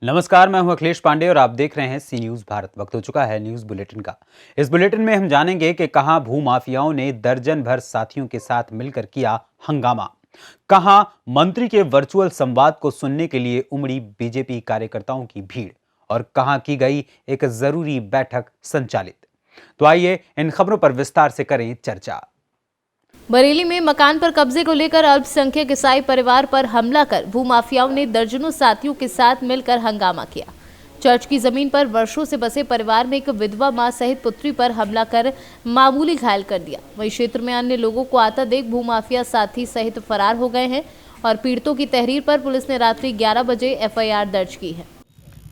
नमस्कार, मैं हूं अखिलेश पांडे और आप देख रहे हैं सी न्यूज भारत। वक्त हो चुका है न्यूज बुलेटिन का। इस बुलेटिन में हम जानेंगे कि कहां भूमाफियाओं ने दर्जन भर साथियों के साथ मिलकर किया हंगामा, कहां मंत्री के वर्चुअल संवाद को सुनने के लिए उमड़ी बीजेपी कार्यकर्ताओं की भीड़ और कहां की गई एक जरूरी बैठक संचालित। तो आइए इन खबरों पर विस्तार से करें चर्चा। बरेली में मकान पर कब्जे को लेकर अल्पसंख्यक ईसाई परिवार पर हमला कर भूमाफियाओं ने दर्जनों साथियों के साथ मिलकर हंगामा किया। चर्च की जमीन पर वर्षों से बसे परिवार में एक विधवा मां सहित पुत्री पर हमला कर मामूली घायल कर दिया। वहीं क्षेत्र में अन्य लोगों को आता देख भूमाफिया साथी सहित फरार हो गए हैं और पीड़ितों की तहरीर पर पुलिस ने रात्रि 11 बजे FIR दर्ज की है।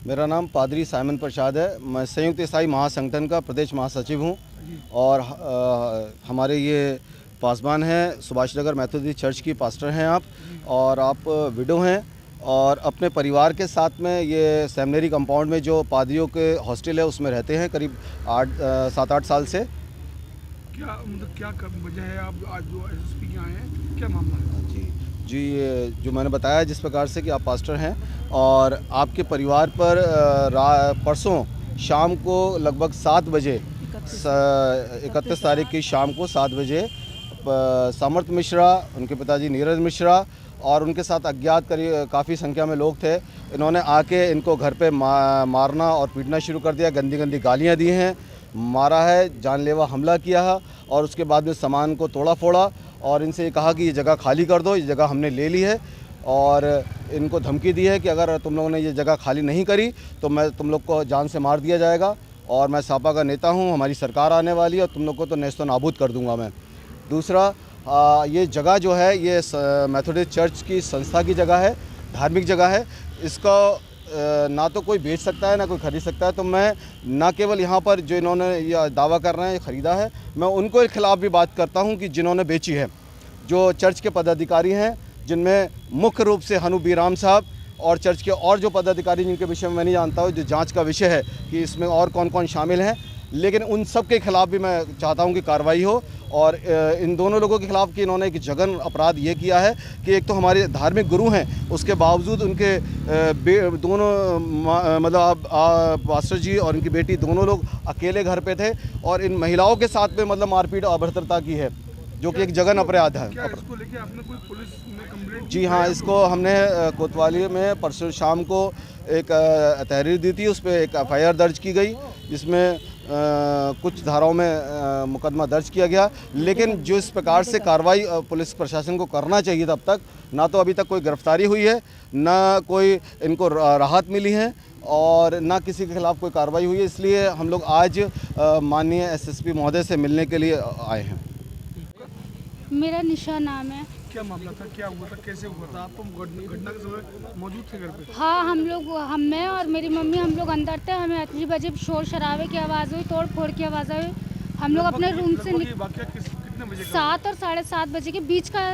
मेरा नाम पादरी साइमन प्रसाद है। मैं संयुक्त ईसाई महासंगठन का प्रदेश महासचिव हूँ और हमारे ये पासवान हैं, सुभाष नगर मैथोडिस्ट चर्च की पास्टर हैं आप, और आप विडो हैं और अपने परिवार के साथ में ये सेमिनरी कंपाउंड में जो पादरियों के हॉस्टल है उसमें रहते हैं करीब 7-8 साल से। क्या मतलब क्या वजह है आप आज जो SSP के आए हैं, क्या मामला है? जी जो मैंने बताया जिस प्रकार से कि आप पास्टर हैं और आपके परिवार पर परसों शाम को लगभग 7 बजे 31 तारीख की शाम को 7 बजे सामर्थ मिश्रा, उनके पिताजी नीरज मिश्रा और उनके साथ अज्ञात करीब काफ़ी संख्या में लोग थे। इन्होंने आके इनको घर पे मारना और पीटना शुरू कर दिया, गंदी गंदी गालियाँ दी हैं, मारा है, जानलेवा हमला किया है और उसके बाद में सामान को तोड़ा फोड़ा और इनसे ये कहा कि ये जगह खाली कर दो, ये जगह हमने ले ली है और इनको धमकी दी है कि अगर तुम लोगों ने ये जगह खाली नहीं करी तो मैं तुम लोग को जान से मार दिया जाएगा और मैं सापा का नेता हूँ, हमारी सरकार आने वाली है और तुम लोग को तो नेस्तो नाबूद कर दूँगा मैं। दूसरा, ये जगह जो है ये मैथोडिस्ट चर्च की संस्था की जगह है, धार्मिक जगह है। इसको ना तो कोई बेच सकता है ना कोई ख़रीद सकता है। तो मैं ना केवल यहाँ पर जो इन्होंने ये दावा कर रहे हैं ख़रीदा है, मैं उनको खिलाफ़ भी बात करता हूँ कि जिन्होंने बेची है, जो चर्च के पदाधिकारी हैं, जिनमें मुख्य रूप से हनु बीराम साहब और चर्च के और जो पदाधिकारी जिनके विषय में मैं नहीं जानता हूँ, जो जाँच का विषय है कि इसमें और कौन कौन शामिल हैं, लेकिन उन सब के खिलाफ़ भी मैं चाहता हूं कि कार्रवाई हो। और इन दोनों लोगों के खिलाफ़ कि इन्होंने एक जघन अपराध ये किया है कि एक तो हमारे धार्मिक गुरु हैं, उसके बावजूद उनके दोनों मतलब पास्टर जी और इनकी बेटी दोनों लोग अकेले घर पे थे और इन महिलाओं के साथ में मतलब मारपीट अभद्रता की है, जो कि एक जघन अपराध है। क्या इसको लेके आपने कोई पुलिस में कंप्लेंट? जी हाँ, इसको हमने कोतवाली में परसों शाम को एक तहरीर दी थी, उस पर एक FIR दर्ज की गई जिसमें कुछ धाराओं में मुकदमा दर्ज किया गया। लेकिन जो इस प्रकार से कार्रवाई पुलिस प्रशासन को करना चाहिए तब तक ना तो अभी तक कोई गिरफ्तारी हुई है, ना कोई इनको राहत मिली है और ना किसी के खिलाफ़ कोई कार्रवाई हुई है। इसलिए हम लोग आज माननीय SSP महोदय से मिलने के लिए आए हैं। मेरा निशा नाम है। क्या मामला था, क्या हुआ था, कैसे हुआ था? आप घटना के समय मौजूद थे घर पे? हाँ, मैं और मेरी मम्मी हम लोग अंदर थे। हमें 8 बजे शोर शराबे की आवाज़ हुई, तोड़ फोड़ की आवाज़ हुई। हम लोग अपने रूम से कितने बजे? 7 और 7:30 बजे के बीच का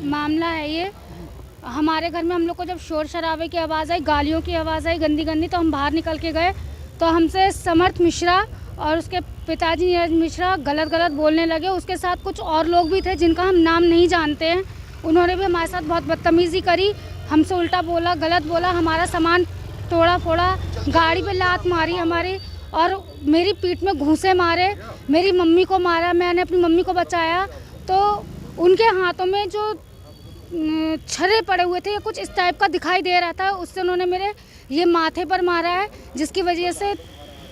मामला है ये। हमारे घर में हम लोग को जब शोर शराबे की आवाज़ आई, गालियों की आवाज़ आई गंदी गंदी, तो हम बाहर निकल के गए तो हमसे समर्थ मिश्रा और उसके पिताजी नीरज मिश्रा गलत बोलने लगे। उसके साथ कुछ और लोग भी थे जिनका हम नाम नहीं जानते हैं। उन्होंने भी हमारे साथ बहुत बदतमीज़ी करी, हमसे उल्टा बोला, गलत बोला, हमारा सामान तोड़ा फोड़ा, गाड़ी पे लात मारी हमारी और मेरी पीठ में घूंसे मारे, मेरी मम्मी को मारा। मैंने अपनी मम्मी को बचाया तो उनके हाथों में जो छर्रे पड़े हुए थे, कुछ इस टाइप का दिखाई दे रहा था, उससे उन्होंने मेरे ये माथे पर मारा है, जिसकी वजह से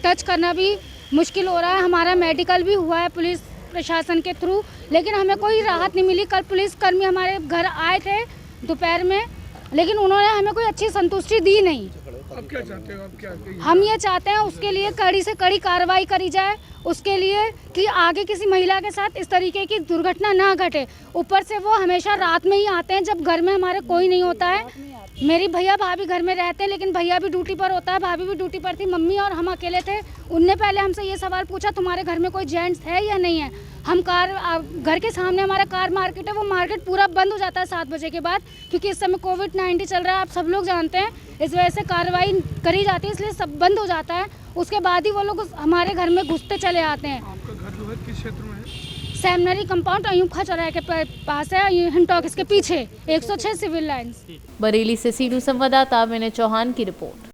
टच करना भी मुश्किल हो रहा है। हमारा मेडिकल भी हुआ है पुलिस प्रशासन के थ्रू, लेकिन हमें कोई राहत नहीं मिली। कल पुलिसकर्मी हमारे घर आए थे दोपहर में, लेकिन उन्होंने हमें कोई अच्छी संतुष्टि दी नहीं। अब क्या चाहते हो? हम ये चाहते हैं उसके लिए कड़ी से कड़ी कार्रवाई करी जाए, उसके लिए कि आगे किसी महिला के साथ इस तरीके की दुर्घटना ना घटे। ऊपर से वो हमेशा रात में ही आते हैं जब घर में हमारे कोई नहीं होता है। मेरी भैया भाभी घर में रहते हैं, लेकिन भैया भी ड्यूटी पर होता है, भाभी भी ड्यूटी पर थी, मम्मी और हम अकेले थे। उनने पहले हमसे ये सवाल पूछा तुम्हारे घर में कोई जेंट्स है या नहीं है। हम घर के सामने हमारा कार मार्केट है, वो मार्केट पूरा बंद हो जाता है 7 बजे के बाद, क्योंकि इस समय कोविड-19 चल रहा है, आप सब लोग जानते हैं। इस वजह से कार्रवाई करी जाती है, इसलिए सब बंद हो जाता है। उसके बाद ही वो लोग हमारे घर में घुसते चले आते हैं। आपका घर जो है किस क्षेत्र में है? सेमिनरी कंपाउंड अयूब खा चौराहे के पास है, हिंटॉक इसके पीछे 106 सिविल लाइंस। बरेली से सीडू संवाददाता विनय चौहान की रिपोर्ट।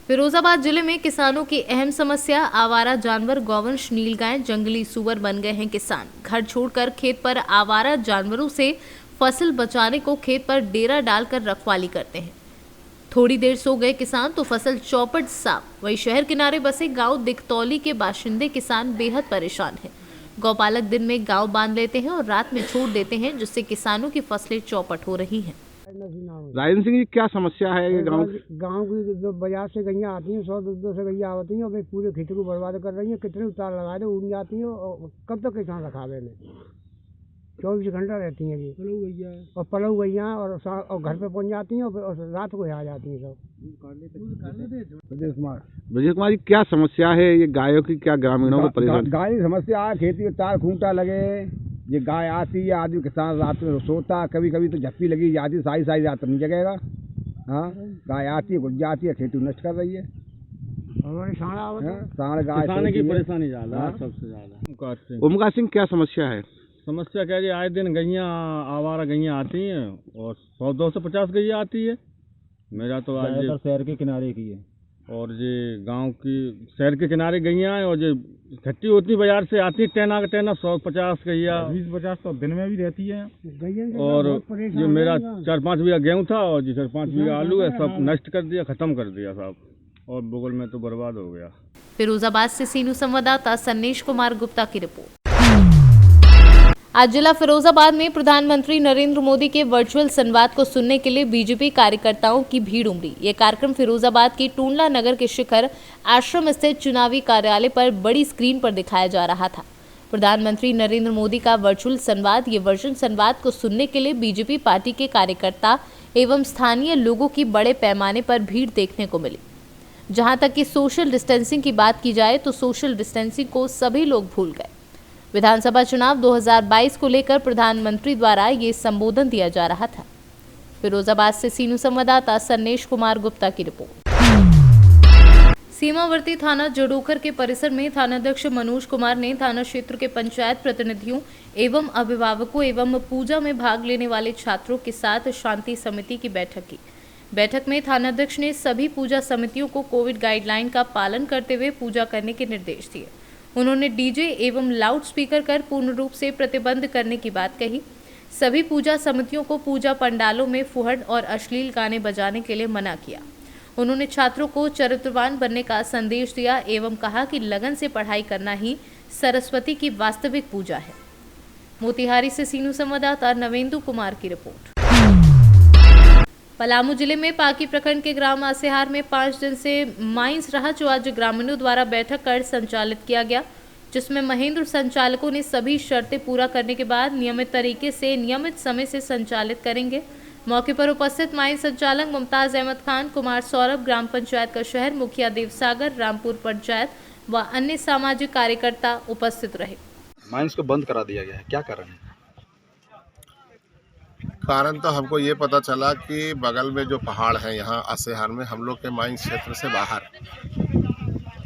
फिरोजाबाद जिले में किसानों की अहम समस्या आवारा जानवर गौवंश नीलगाय जंगली सूअर बन गए हैं किसान। घर छोड़कर खेत पर आवारा जानवरों से फसल बचाने को खेत पर डेरा डालकर रखवाली करते हैं। थोड़ी देर सो गए किसान तो फसल चौपट साफ। वहीं शहर किनारे बसे गांव दिकतौली के बाशिंदे किसान बेहद परेशान हैं। गौपालक दिन में गांव बांध लेते हैं और रात में छोड़ देते हैं, जिससे किसानों की फसलें चौपट हो रही हैं। राजेंद्र सिंह जी, क्या समस्या है ये गांव की? जो बाजार से गैया आती हैं, 100-200 से गैया आती हैं और वे पूरे खेती को बर्बाद कर रही हैं। कितने उतार लगा दे उड़ जाती हैं और कब तक किसान रखावे में 24 घंटा रहती हैं जी। और पलऊ गैया और घर पे पहुंच जाती हैं और रात को आ जाती हैं सब। ब्रजेश कुमार जी, क्या समस्या है ये गायों की? क्या ग्रामीणों को परेशान? गाय की समस्या है, खेती में तार खूंटा लगे, ये गाय आती है, आदमी किसान रात में सोता, कभी कभी तो झप्पी लगी जाती, सारी रात नहीं जगेगा। हाँ, गाय आती है, घुस जाती है, खेती नष्ट कर रही है। साढ़ गाय की परेशानी ज़्यादा, सबसे ज़्यादा। ओमकार सिंह, क्या समस्या है? समस्या क्या है, आए दिन गैया आवारा गैया आती हैं और 100-250 गैया आती है। मेरा तो आज शहर के किनारे की है और ये गांव की शहर के किनारे गैया हैं और ये इकट्ठी होती बाजार से आती है टेना 150 गैया 20-50 तो दिन में भी रहती है। और ये मेरा 4-5 बीघा गेहूँ था और ये 4-5 बीघा आलू है, सब नष्ट कर दिया, ख़त्म कर दिया सब, और बगल में तो बर्बाद हो गया। फिरोजाबाद से सीनू संवाददाता सन्नेश कुमार गुप्ता की रिपोर्ट। आज जिला फिरोजाबाद में प्रधानमंत्री नरेंद्र मोदी के वर्चुअल संवाद को सुनने के लिए बीजेपी कार्यकर्ताओं की भीड़ उमड़ी। ये कार्यक्रम फिरोजाबाद के टूंडला नगर के शिखर आश्रम स्थित चुनावी कार्यालय पर बड़ी स्क्रीन पर दिखाया जा रहा था। प्रधानमंत्री नरेंद्र मोदी का वर्चुअल संवाद, ये वर्चुअल संवाद को सुनने के लिए बीजेपी पार्टी के कार्यकर्ता एवं स्थानीय लोगों की बड़े पैमाने पर भीड़ देखने को मिली। जहां तक कि सोशल डिस्टेंसिंग की बात की जाए तो सोशल डिस्टेंसिंग को सभी लोग भूल गए। विधानसभा चुनाव 2022 को लेकर प्रधानमंत्री द्वारा ये संबोधन दिया जा रहा था। फिरोजाबाद से सीनू संवाददाता सन्नेश कुमार गुप्ता की रिपोर्ट। सीमावर्ती थाना जड़ोखर के परिसर में थानाध्यक्ष मनोज कुमार ने थाना क्षेत्र के पंचायत प्रतिनिधियों एवं अभिभावकों एवं पूजा में भाग लेने वाले छात्रों के साथ शांति समिति की बैठक की। बैठक में थानाध्यक्ष ने सभी पूजा समितियों को कोविड गाइडलाइन का पालन करते हुए पूजा करने के निर्देश दिए। उन्होंने डीजे एवं लाउड स्पीकर कर पूर्ण रूप से प्रतिबंध करने की बात कही। सभी पूजा समितियों को पूजा पंडालों में फुहड़ और अश्लील गाने बजाने के लिए मना किया। उन्होंने छात्रों को चरित्रवान बनने का संदेश दिया एवं कहा कि लगन से पढ़ाई करना ही सरस्वती की वास्तविक पूजा है। मोतिहारी से सीनू संवाददाता नवेंदु कुमार की रिपोर्ट। पलामू जिले में पाकी प्रखंड के ग्राम आसेहार में 5 दिन से माइंस रहा, जो आज ग्रामीणों द्वारा बैठक कर संचालित किया गया, जिसमें महेंद्र संचालकों ने सभी शर्तें पूरा करने के बाद नियमित तरीके से नियमित समय से संचालित करेंगे। मौके पर उपस्थित माइंस संचालक मुमताज अहमद खान, कुमार सौरभ, ग्राम पंचायत का शहर मुखिया देवसागर, रामपुर पंचायत व अन्य सामाजिक कार्यकर्ता उपस्थित रहे। माइंस को बंद करा दिया गया है, क्या कारण है? कारण तो हमको ये पता चला कि बगल में जो पहाड़ है यहाँ आसेहार में, हम लोग के माइंस क्षेत्र से बाहर,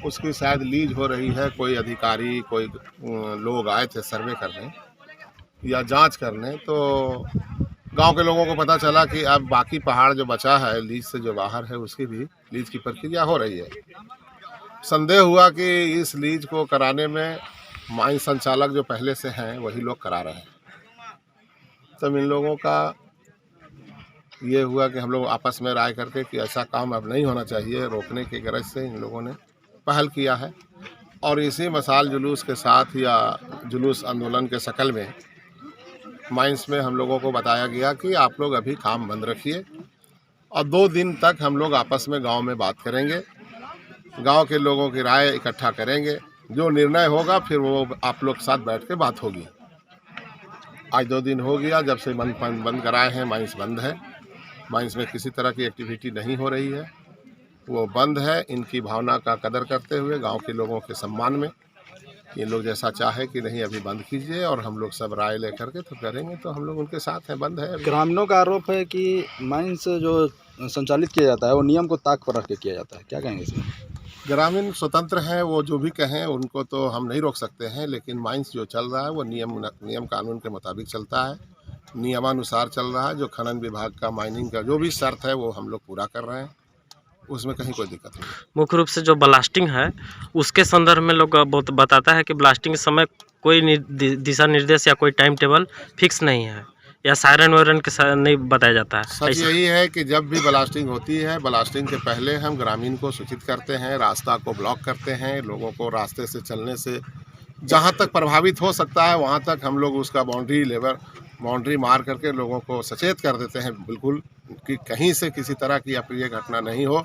उसकी शायद लीज हो रही है। कोई अधिकारी, कोई लोग आए थे सर्वे करने या जांच करने, तो गांव के लोगों को पता चला कि अब बाकी पहाड़ जो बचा है लीज से जो बाहर है, उसकी भी लीज की प्रक्रिया हो रही है। संदेह हुआ कि इस लीज को कराने में माइंस संचालक जो पहले से हैं वही लोग करा रहे हैं। तब इन लोगों का ये हुआ कि हम लोग आपस में राय करके कि ऐसा काम अब नहीं होना चाहिए, रोकने की गरज से इन लोगों ने पहल किया है। और इसी मसाल जुलूस के साथ या जुलूस आंदोलन के शक्ल में माइंस में हम लोगों को बताया गया कि आप लोग अभी काम बंद रखिए और 2 दिन तक हम लोग आपस में गांव में बात करेंगे, गांव के लोगों की राय इकट्ठा करेंगे, जो निर्णय होगा फिर वो आप लोग साथ बैठ के बात होगी। आज 2 दिन हो गया जब से बंद कराए हैं, माइंस बंद है। माइंस में किसी तरह की एक्टिविटी नहीं हो रही है, वो बंद है। इनकी भावना का कदर करते हुए गांव के लोगों के सम्मान में ये लोग जैसा चाहे कि नहीं अभी बंद कीजिए और हम लोग सब राय लेकर के तो करेंगे, तो हम लोग उनके साथ हैं। बंद है। ग्रामीणों का आरोप है कि माइंस जो संचालित किया जाता है वो नियम को ताक पर रख के किया जाता है, क्या कहेंगे इसमें? ग्रामीण स्वतंत्र हैं, वो जो भी कहें उनको तो हम नहीं रोक सकते हैं, लेकिन माइंस जो चल रहा है वो नियम कानून के मुताबिक चलता है, नियमानुसार चल रहा है। जो खनन विभाग का माइनिंग का जो भी शर्त है वो हम लोग पूरा कर रहे हैं, उसमें कहीं कोई दिक्कत नहीं। मुख्य रूप से जो ब्लास्टिंग है उसके संदर्भ में लोग बहुत बताता है कि ब्लास्टिंग के समय कोई दिशा निर्देश या कोई टाइम टेबल फिक्स नहीं है, या सायरन वायरन के नहीं बताया जाता है। सच यही है कि जब भी ब्लास्टिंग होती है, ब्लास्टिंग के पहले हम ग्रामीण को सूचित करते हैं, रास्ता को ब्लॉक करते हैं, लोगों को रास्ते से चलने से जहाँ तक प्रभावित हो सकता है वहाँ तक हम लोग उसका बाउंड्री मार करके लोगों को सचेत कर देते हैं बिल्कुल, कि कहीं से किसी तरह की अप्रिय घटना नहीं हो।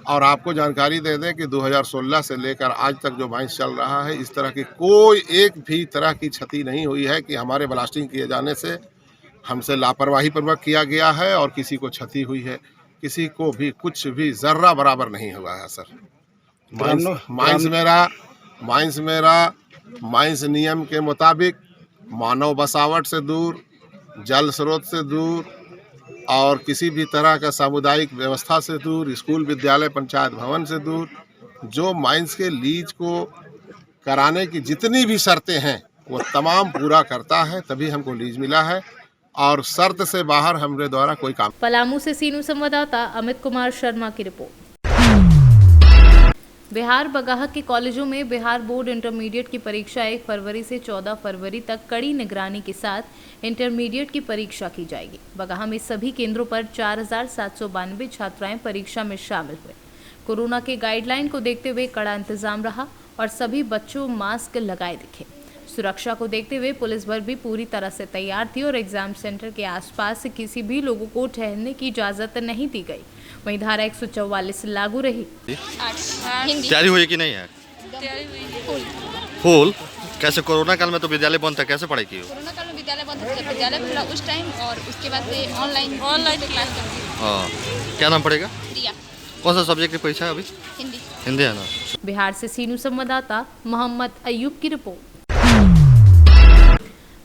और आपको जानकारी दे दें कि 2016 से लेकर आज तक जो माइंस चल रहा है, इस तरह की कोई एक भी तरह की क्षति नहीं हुई है कि हमारे ब्लास्टिंग किए जाने से हमसे लापरवाही पूर्वक किया गया है और किसी को क्षति हुई है। किसी को भी कुछ भी जर्रा बराबर नहीं हुआ है सर। माइंस नियम के मुताबिक मानव बसावट से दूर, जल स्रोत से दूर और किसी भी तरह का सामुदायिक व्यवस्था से दूर, स्कूल विद्यालय पंचायत भवन से दूर, जो माइंस के लीज को कराने की जितनी भी शर्तें हैं वो तमाम पूरा करता है, तभी हमको लीज मिला है और शर्त से बाहर हमारे द्वारा कोई काम। पलामू से सीनू संवाददाता अमित कुमार शर्मा की रिपोर्ट। बिहार बगहा के कॉलेजों में बिहार बोर्ड इंटरमीडिएट की परीक्षा 1 फरवरी से 14 फरवरी तक कड़ी निगरानी के साथ इंटरमीडिएट की परीक्षा की जाएगी। बगहा में सभी केंद्रों पर 4792 छात्राएं परीक्षा में शामिल हुए। कोरोना के गाइडलाइन को देखते हुए कड़ा इंतजाम रहा और सभी बच्चों मास्क लगाए दिखे। सुरक्षा को देखते हुए पुलिस बल भी पूरी तरह से तैयार थी और एग्जाम सेंटर के आसपास किसी भी लोगों को ठहरने की इजाजत नहीं दी गई। वहीं धारा 144 लागू रही। तैयारी हुई कि नहीं है? तैयारी हुई फुल। कैसे कोरोना काल में तो विद्यालय बंद था, कैसे पढ़ाई की? कोरोना काल में विद्यालय बंद था, विद्यालय खुला उस टाइम और उसके बाद से ऑनलाइन क्लास चलती। हाँ, क्या नाम पड़ेगा? रिया। कौन सा सब्जेक्ट की परीक्षा है अभी? हिंदी है ना। बिहार से सीनू संवाददाता मोहम्मद अयूब की रिपोर्ट।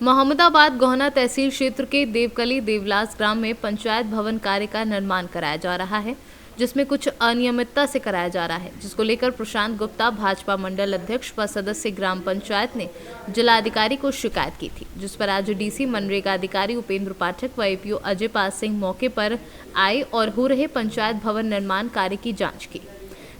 मोहम्मदाबाद गोहना तहसील क्षेत्र के देवकली देवलास ग्राम में पंचायत भवन कार्य का निर्माण कराया जा रहा है, जिसमें कुछ अनियमितता से कराया जा रहा है, जिसको लेकर प्रशांत गुप्ता भाजपा मंडल अध्यक्ष व सदस्य ग्राम पंचायत ने जिलाधिकारी को शिकायत की थी, जिस पर आज डीसी मनरेगा अधिकारी उपेंद्र पाठक व एपीओ अजय पाल सिंह मौके पर आए और हो रहे पंचायत भवन निर्माण कार्य की जाँच की।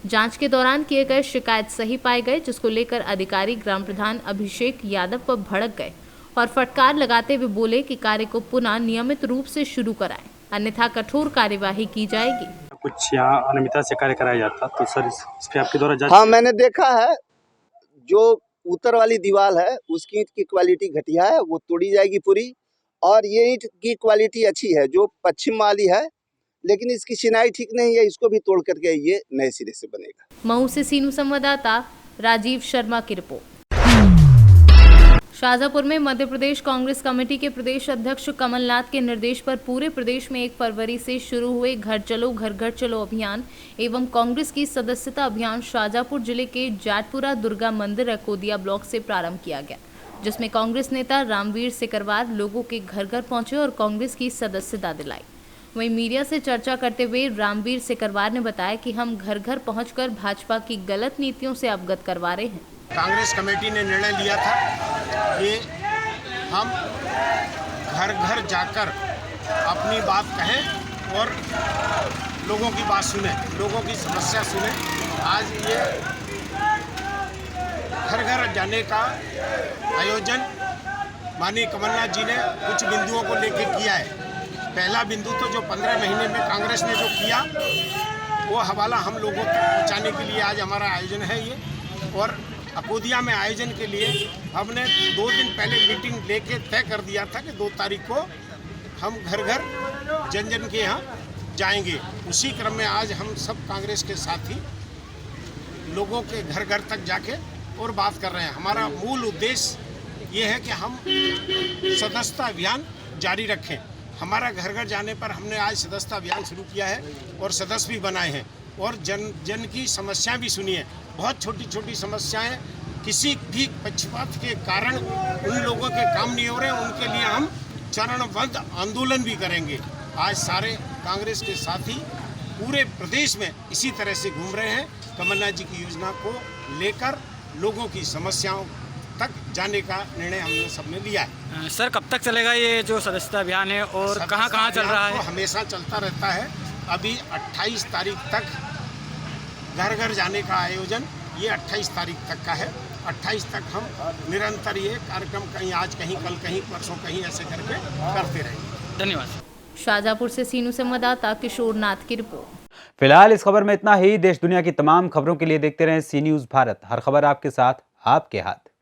जांच के दौरान किए गए शिकायत सही पाए गए, जिसको लेकर अधिकारी ग्राम प्रधान अभिषेक यादव पर भड़क गए और फटकार लगाते हुए बोले कि कार्य को पुनः नियमित रूप से शुरू कराएं, अन्यथा कठोर कार्यवाही की जाएगी। कुछ यहाँ अनियमितता से कार्य कराया जाता, तो सर इस पे आपके द्वारा जांच? हाँ, मैंने देखा है। जो उत्तर वाली दीवार है उसकी ईंट की क्वालिटी घटिया है, वो तोड़ी जाएगी पूरी। और ये ईंट की क्वालिटी अच्छी है जो पश्चिम वाली है, लेकिन इसकी चिनाई ठीक नहीं है, इसको भी तोड़ करके ये नए सिरे से बनेगा। मऊ से सीनू संवाददाता राजीव शर्मा की रिपोर्ट। शाहजहांपुर में मध्य प्रदेश कांग्रेस कमेटी के प्रदेश अध्यक्ष कमलनाथ के निर्देश पर पूरे प्रदेश में 1 फरवरी से शुरू हुए घर चलो घर घर चलो अभियान एवं कांग्रेस की सदस्यता अभियान शाहजहांपुर जिले के जाटपुरा दुर्गा मंदिर अकोदिया ब्लॉक से प्रारंभ किया गया, जिसमें कांग्रेस नेता रामवीर सिकरवार लोगों के घर घर पहुंचे और कांग्रेस की सदस्यता दिलाई। वहीं मीडिया से चर्चा करते हुए रामवीर सिकरवार ने बताया कि हम घर घर पहुंचकर भाजपा की गलत नीतियों से अवगत करवा रहे हैं। कांग्रेस कमेटी ने निर्णय लिया था कि हम घर घर जाकर अपनी बात कहें और लोगों की बात सुने, लोगों की समस्या सुने। आज ये घर घर जाने का आयोजन माननीय कमलनाथ जी ने कुछ बिंदुओं को लेकर किया है। पहला बिंदु तो जो 15 महीने में कांग्रेस ने जो किया वो हवाला हम लोगों तक पहुँचाने के लिए आज हमारा आयोजन है ये। और अकोदिया में आयोजन के लिए हमने 2 दिन पहले मीटिंग लेके तय कर दिया था कि 2 तारीख को हम घर घर जन जन के यहाँ जाएंगे। उसी क्रम में आज हम सब कांग्रेस के साथी लोगों के घर घर तक जाके और बात कर रहे हैं। हमारा मूल उद्देश्य ये है कि हम सदस्यता अभियान जारी रखें। हमारा घर घर जाने पर हमने आज सदस्यता अभियान शुरू किया है और सदस्य भी बनाए हैं और जन की समस्याएं भी सुनी है। बहुत छोटी छोटी समस्याएं किसी भी पक्षपात के कारण उन लोगों के काम नहीं हो रहे, उनके लिए हम चरणबद्ध आंदोलन भी करेंगे। आज सारे कांग्रेस के साथी पूरे प्रदेश में इसी तरह से घूम रहे हैं, कमलनाथ जी की योजना को लेकर लोगों की समस्याओं तक जाने का निर्णय हमने सबने लिया है। सर कब तक चलेगा ये जो सदस्यता अभियान है और कहाँ चल रहा है? हमेशा चलता रहता है। अभी 28 तारीख तक घर घर जाने का आयोजन ये 28 तारीख तक का है। 28 तक हम निरंतर ये कार्यक्रम कहीं आज कहीं कल कहीं परसों कहीं ऐसे करके करते रहेंगे। धन्यवाद। शाहजहाँपुर से सीनू संवाददाता किशोर नाथ की रिपोर्ट। फिलहाल इस खबर में इतना ही। देश दुनिया की तमाम खबरों के लिए देखते रहें सी न्यूज़ भारत। हर खबर आपके साथ, आपके हाथ।